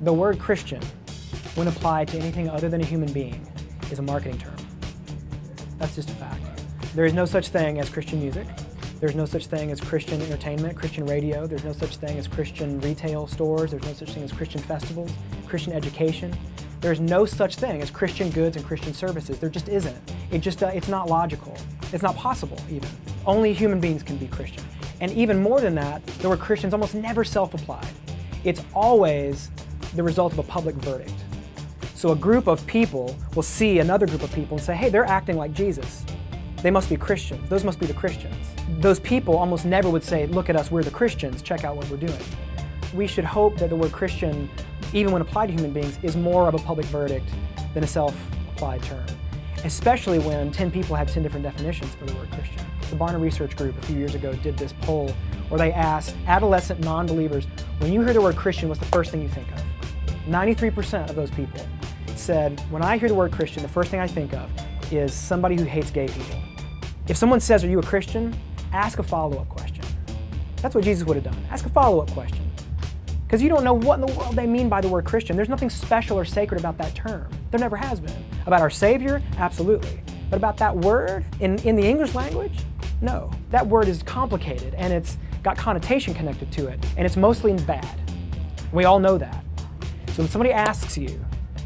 The word Christian, when applied to anything other than a human being, is a marketing term. That's just a fact. There is no such thing as Christian music. There's no such thing as Christian entertainment, Christian radio. There's no such thing as Christian retail stores. There's no such thing as Christian festivals, Christian education. There's no such thing as Christian goods and Christian services. There just isn't. It's not logical. It's not possible, even. Only human beings can be Christian. And even more than that, the word Christian is almost never self-applied. It's always the result of a public verdict. So a group of people will see another group of people and say, hey, they're acting like Jesus. They must be Christians. Those must be the Christians. Those people almost never would say, look at us, we're the Christians, check out what we're doing. We should hope that the word Christian, even when applied to human beings, is more of a public verdict than a self-applied term, especially when 10 people have 10 different definitions for the word Christian. The Barna Research Group a few years ago did this poll where they asked adolescent non-believers, when you hear the word Christian, what's the first thing you think of? 93% of those people said, when I hear the word Christian, the first thing I think of is somebody who hates gay people. If someone says, are you a Christian? Ask a follow-up question. That's what Jesus would have done. Ask a follow-up question. Because you don't know what in the world they mean by the word Christian. There's nothing special or sacred about that term. There never has been. About our Savior? Absolutely. But about that word in the English language? No. That word is complicated and it's got connotation connected to it, and it's mostly bad. We all know that. So when somebody asks you,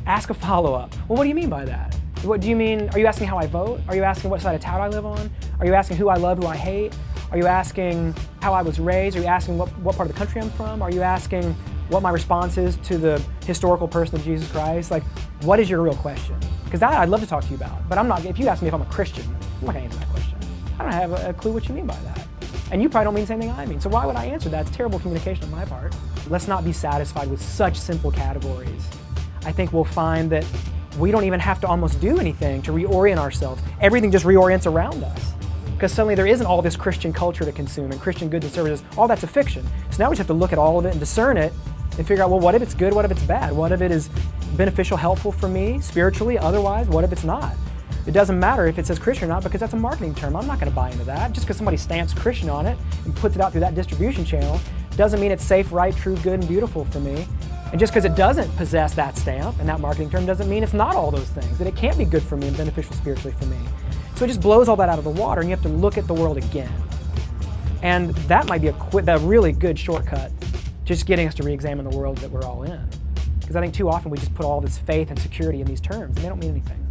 ask a follow-up. Well, what do you mean by that? What do you mean? Are you asking how I vote? Are you asking what side of town I live on? Are you asking who I love, who I hate? Are you asking how I was raised? Are you asking what part of the country I'm from? Are you asking what my response is to the historical person of Jesus Christ? Like, what is your real question? Because that I'd love to talk to you about, but I'm not. If you ask me if I'm a Christian, I'm not going to answer that question. I don't have a clue what you mean by that. And you probably don't mean the same thing I mean. So why would I answer that? It's terrible communication on my part. Let's not be satisfied with such simple categories. I think we'll find that we don't even have to almost do anything to reorient ourselves. Everything just reorients around us. Because suddenly there isn't all this Christian culture to consume and Christian goods and services. All that's a fiction. So now we just have to look at all of it and discern it and figure out, well, what if it's good, what if it's bad? What if it is beneficial, helpful for me, spiritually, otherwise? What if it's not? It doesn't matter if it says Christian or not, because that's a marketing term. I'm not going to buy into that. Just because somebody stamps Christian on it and puts it out through that distribution channel doesn't mean it's safe, right, true, good, and beautiful for me. And just because it doesn't possess that stamp and that marketing term doesn't mean it's not all those things, that it can't be good for me and beneficial spiritually for me. So it just blows all that out of the water, and you have to look at the world again. And that might be a really good shortcut, just getting us to re-examine the world that we're all in. Because I think too often we just put all this faith and security in these terms, and they don't mean anything.